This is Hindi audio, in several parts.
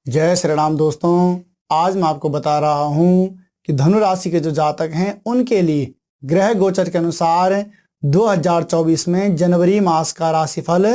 जय श्री राम दोस्तों। आज मैं आपको बता रहा हूं कि धनु राशि के जो जातक हैं उनके लिए ग्रह गोचर के अनुसार 2024 में जनवरी मास का राशिफल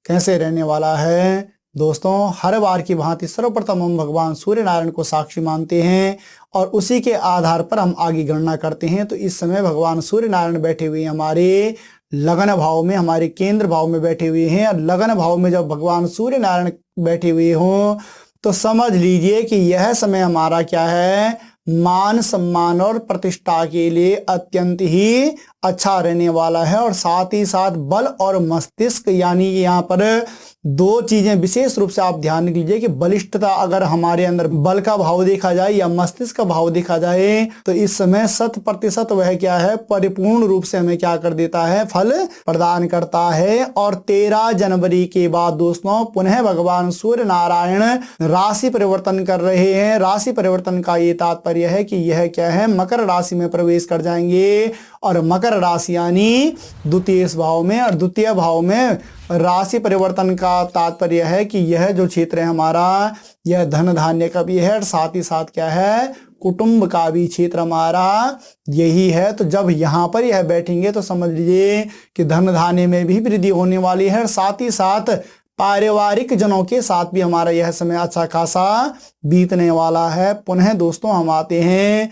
कैसे रहने वाला है। दोस्तों, हर बार की भांति सर्वप्रथम हम भगवान सूर्य नारायण को साक्षी मानते हैं और उसी के आधार पर हम आगे गणना करते हैं। तो इस समय भगवान सूर्य नारायण बैठे हुए हमारे लगन भाव में, हमारे केंद्र भाव में बैठे हुए हैं। और लगन भाव में जब भगवान सूर्य नारायण बैठे हुए हों तो समझ लीजिए कि यह समय हमारा क्या है, मान सम्मान और प्रतिष्ठा के लिए अत्यंत ही अच्छा रहने वाला है। और साथ ही साथ बल और मस्तिष्क, यानी कि यहाँ पर दो चीजें विशेष रूप से आप ध्यान लीजिए कि बलिष्ठता, अगर हमारे अंदर बल का भाव देखा जाए या मस्तिष्क का भाव देखा जाए तो इस समय 100% वह क्या है, परिपूर्ण रूप से हमें क्या कर देता है, फल प्रदान करता है। और 13 जनवरी के बाद दोस्तों पुनः भगवान सूर्य नारायण राशि परिवर्तन कर रहे हैं। राशि परिवर्तन का ये तात्पर्य है कि यह क्या है, मकर राशि में प्रवेश कर जाएंगे। और मकर राशि यानी द्वितीय भाव में, और द्वितीय भाव में राशि परिवर्तन का तात्पर्य है कि यह जो क्षेत्र है हमारा, यह धन धान्य का भी है और साथ ही साथ क्या है, कुटुंब का भी क्षेत्र हमारा यही है। तो जब यहाँ पर यह बैठेंगे तो समझ लीजिए कि धन धान्य में भी वृद्धि होने वाली है और साथ ही साथ पारिवारिक जनों के साथ भी हमारा यह समय अच्छा खासा बीतने वाला है। पुनः दोस्तों हम आते हैं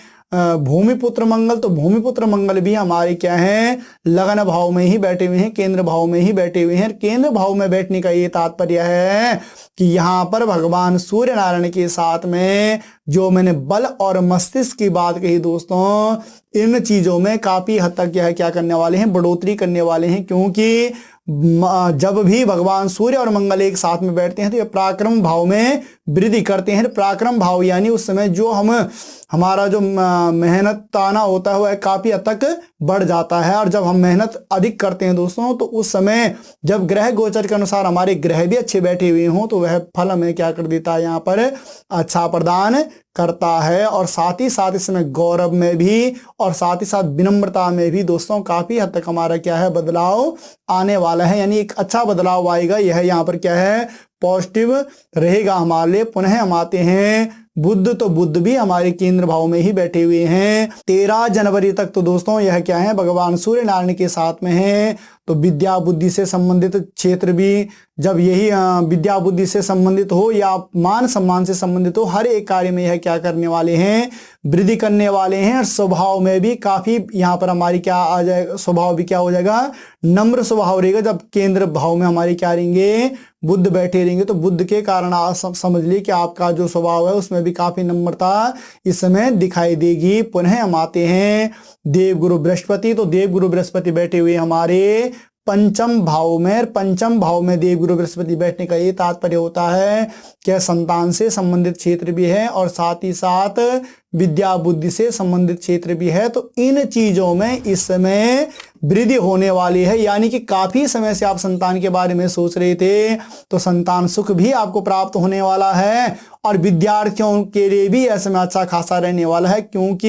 भूमिपुत्र मंगल। तो भूमिपुत्र मंगल भी हमारे क्या है, लगन भाव में ही बैठे हुए हैं, केंद्र भाव में ही बैठे हुए हैं। केंद्र भाव में बैठने का ये तात्पर्य है कि यहाँ पर भगवान सूर्य नारायण के साथ में जो मैंने बल और मस्तिष्क की बात कही दोस्तों, इन चीजों में काफी हद तक क्या करने वाले हैं, बढ़ोतरी करने वाले हैं। क्योंकि जब भी भगवान सूर्य और मंगल एक साथ में बैठते हैं तो ये पराक्रम भाव में वृद्धि करते हैं। पराक्रम भाव यानी उस समय जो हमारा जो मेहनताना होता है वह काफी हद तक बढ़ जाता है। और जब हम मेहनत अधिक करते हैं दोस्तों तो उस समय जब ग्रह गोचर के अनुसार हमारे ग्रह भी अच्छे बैठे हुए हों तो वह फल हमें क्या कर देता है, यहाँ पर अच्छा प्रदान करता है। और साथ ही साथ इस समय गौरव में भी और साथ ही साथ विनम्रता में भी दोस्तों काफी हद तक हमारा क्या है, बदलाव आने वाला है। यानी एक अच्छा बदलाव आएगा, यह यहाँ पर क्या है, पॉजिटिव रहेगा हमारे लिए। पुनः हम आते हैं बुध। तो बुध भी हमारे केंद्र भाव में ही बैठे हुए हैं 13 जनवरी तक। तो दोस्तों यह क्या है, भगवान सूर्य नारायण के साथ में है। तो विद्या बुद्धि से संबंधित क्षेत्र भी, जब यही विद्या बुद्धि से संबंधित हो या मान सम्मान से संबंधित हो, हर एक कार्य में यह क्या करने वाले हैं, वृद्धि करने वाले हैं। और स्वभाव में भी काफी यहाँ पर हमारी क्या आ जाएगा, स्वभाव भी क्या हो जाएगा, नम्र स्वभाव रहेगा। जब केंद्र भाव में हमारे क्या रहेंगे, बुध बैठे रहेंगे तो बुध के कारण आप समझ लीजिए कि आपका जो स्वभाव है उसमें भी काफी नम्रता इस समय दिखाई देगी। पुनः हम आते हैं देवगुरु बृहस्पति। तो देवगुरु बृहस्पति बैठे हुए हमारे पंचम भाव में। पंचम भाव में देवगुरु बृहस्पति बैठने का ये तात्पर्य होता है कि संतान से संबंधित क्षेत्र भी है और साथ ही साथ विद्या बुद्धि से संबंधित क्षेत्र भी है। तो इन चीजों में इस समय वृद्धि होने वाली है। यानी कि काफी समय से आप संतान के बारे में सोच रहे थे तो संतान सुख भी आपको प्राप्त होने वाला है। और विद्यार्थियों के लिए भी यह समय अच्छा खासा रहने वाला है। क्योंकि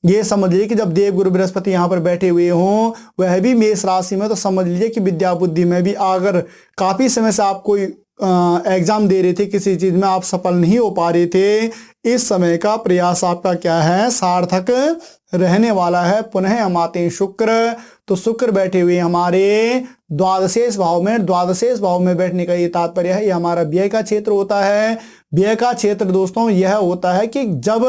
ये समझ लीजिए कि जब देवगुरु बृहस्पति यहाँ पर बैठे हुए हों, वह भी मेष राशि में, तो समझ लीजिए कि विद्या बुद्धि में भी अगर काफी समय से आप कोई एग्जाम दे रहे थे, किसी चीज में आप सफल नहीं हो पा रहे थे, इस समय का प्रयास आपका क्या है, सार्थक रहने वाला है। पुनः हम आते हैं शुक्र। तो शुक्र बैठे हुए हमारे द्वादशेष भाव में। द्वादशेष भाव में बैठने का ये तात्पर्य है, ये हमारा व्यय का क्षेत्र होता है। व्यय का क्षेत्र दोस्तों यह होता है कि जब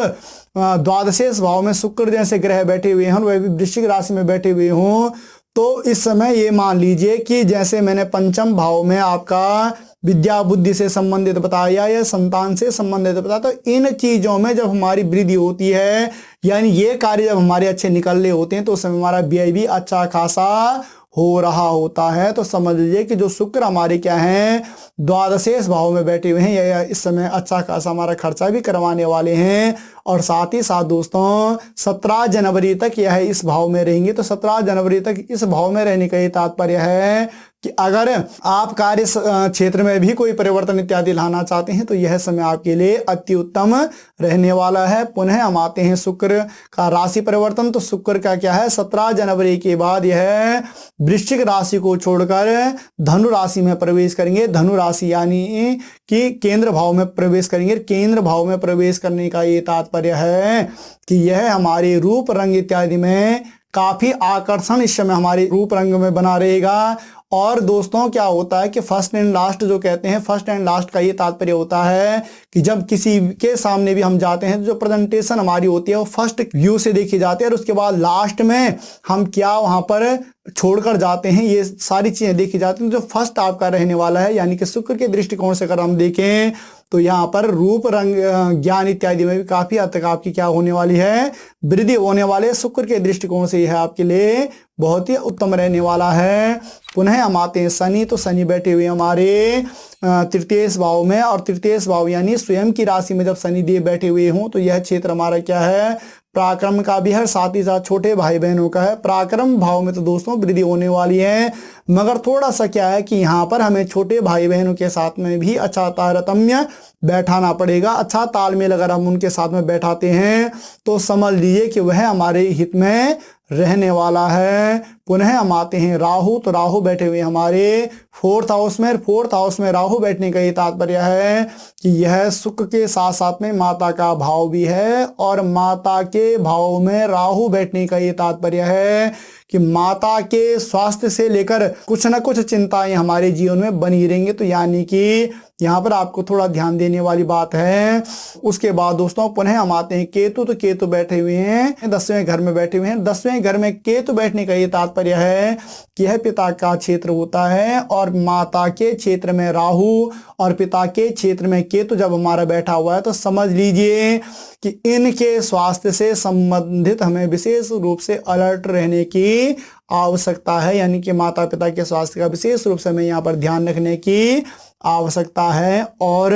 द्वादशेष भाव में शुक्र जैसे ग्रह बैठे हुए हैं, वह भी वृश्चिक राशि में बैठे हुए हों, तो इस समय ये मान लीजिए कि जैसे मैंने पंचम भाव में आपका विद्या बुद्धि से संबंधित बताया या संतान से संबंधित बताया, तो इन चीजों में जब हमारी वृद्धि होती है, यानी ये कार्य जब हमारे अच्छे निकल रहे होते हैं, तो उस समय हमारा व्यय भी अच्छा खासा हो रहा होता है। तो समझ लीजिए कि जो शुक्र हमारे क्या हैं, द्वादशेष भाव में बैठे हुए हैं, या इस समय अच्छा खासा हमारा खर्चा भी करवाने वाले हैं। और साथ ही साथ दोस्तों 17 जनवरी तक यह इस भाव में रहेंगे। तो 17 जनवरी तक इस भाव में रहने का ये तात्पर्य है कि अगर आप कार्य क्षेत्र में भी कोई परिवर्तन इत्यादि लाना चाहते हैं तो यह समय आपके लिए अति उत्तम रहने वाला है। पुनः हम आते हैं शुक्र का राशि परिवर्तन। तो शुक्र का क्या है, 17 जनवरी के बाद यह वृश्चिक राशि को छोड़कर धनु राशि में प्रवेश करेंगे। धनु राशि यानी कि केंद्र भाव में प्रवेश करेंगे। केंद्र भाव में प्रवेश करने का ये तात्पर्य है कि यह हमारे रूप रंग इत्यादि में काफी आकर्षण इस समय हमारे रूप रंग में बना रहेगा। और दोस्तों क्या होता है कि फर्स्ट एंड लास्ट जो कहते हैं, फर्स्ट एंड लास्ट का ये तात्पर्य होता है कि जब किसी के सामने भी हम जाते हैं तो जो प्रेजेंटेशन हमारी होती है वो फर्स्ट व्यू से देखी जाती है और उसके बाद लास्ट में हम क्या वहां पर छोड़कर जाते हैं, ये सारी चीजें देखी जाती हैं। जो फर्स्ट आपका रहने वाला है यानी कि शुक्र के दृष्टिकोण से अगर हम देखें तो यहाँ पर रूप रंग ज्ञान इत्यादि में भी काफी हद तक आपकी क्या होने वाली है, वृद्धि होने वाले। शुक्र के दृष्टिकोण से यह आपके लिए बहुत ही उत्तम रहने वाला है। पुनः हम आते हैं शनि। तो शनि बैठे हुए हमारे तृतीय भाव में, और तृतीय भाव यानी स्वयं की राशि में जब शनि देव बैठे हुए हों तो यह क्षेत्र हमारा क्या है, पराक्रम का भी है, साथ ही साथ छोटे भाई बहनों का है। पराक्रम भाव में तो दोस्तों वृद्धि होने वाली है, मगर थोड़ा सा क्या है कि यहाँ पर हमें छोटे भाई बहनों के साथ में भी अच्छा तारतम्य बैठाना पड़ेगा। अच्छा तालमेल अगर हम उनके साथ में बैठाते हैं तो समझ लीजिए कि वह हमारे हित में रहने वाला है। पुनः हम आते हैं राहु। तो राहु बैठे हुए हमारे फोर्थ हाउस में। फोर्थ हाउस में राहु बैठने का ये तात्पर्य है कि यह शुक्र के साथ साथ में माता का भाव भी है, और माता के भाव में राहु बैठने का ये तात्पर्य है कि माता के स्वास्थ्य से लेकर कुछ ना कुछ चिंताएं हमारे जीवन में बनी रहेंगी। तो यानी कि यहाँ पर आपको थोड़ा ध्यान देने वाली बात है। उसके बाद दोस्तों पुनः हम आते हैं केतु। तो केतु बैठे हुए हैं 10वें घर में बैठे हुए हैं। 10वें घर में केतु बैठने का ये तात्पर्य है कि यह पिता का क्षेत्र होता है, और माता के क्षेत्र में राहु और पिता के क्षेत्र में केतु जब हमारा बैठा हुआ है तो समझ लीजिए कि इनके स्वास्थ्य से संबंधित हमें विशेष रूप से अलर्ट रहने की आवश्यकता है। यानी कि माता पिता के स्वास्थ्य का विशेष रूप से हमें यहाँ पर ध्यान रखने की आवश्यकता है। और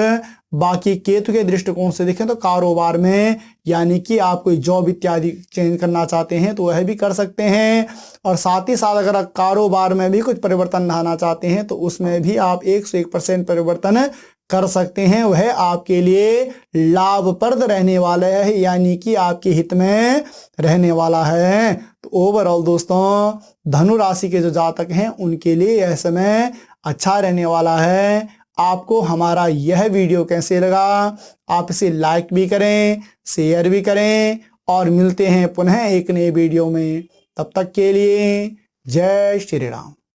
बाकी केतु के दृष्टिकोण से देखें तो कारोबार में, यानी कि आप कोई जॉब इत्यादि चेंज करना चाहते हैं तो वह भी कर सकते हैं, और साथ ही साथ अगर आप कारोबार में भी कुछ परिवर्तन लाना चाहते हैं तो उसमें भी आप 101% परिवर्तन कर सकते हैं। वह आपके लिए लाभप्रद रहने वाला है, यानी कि आपके हित में रहने वाला है। तो ओवरऑल दोस्तों धनु राशि के जो जातक हैं उनके लिए यह समय अच्छा रहने वाला है। आपको हमारा यह वीडियो कैसे लगा, आप इसे लाइक भी करें, शेयर भी करें, और मिलते हैं पुनः एक नए वीडियो में। तब तक के लिए जय श्री राम।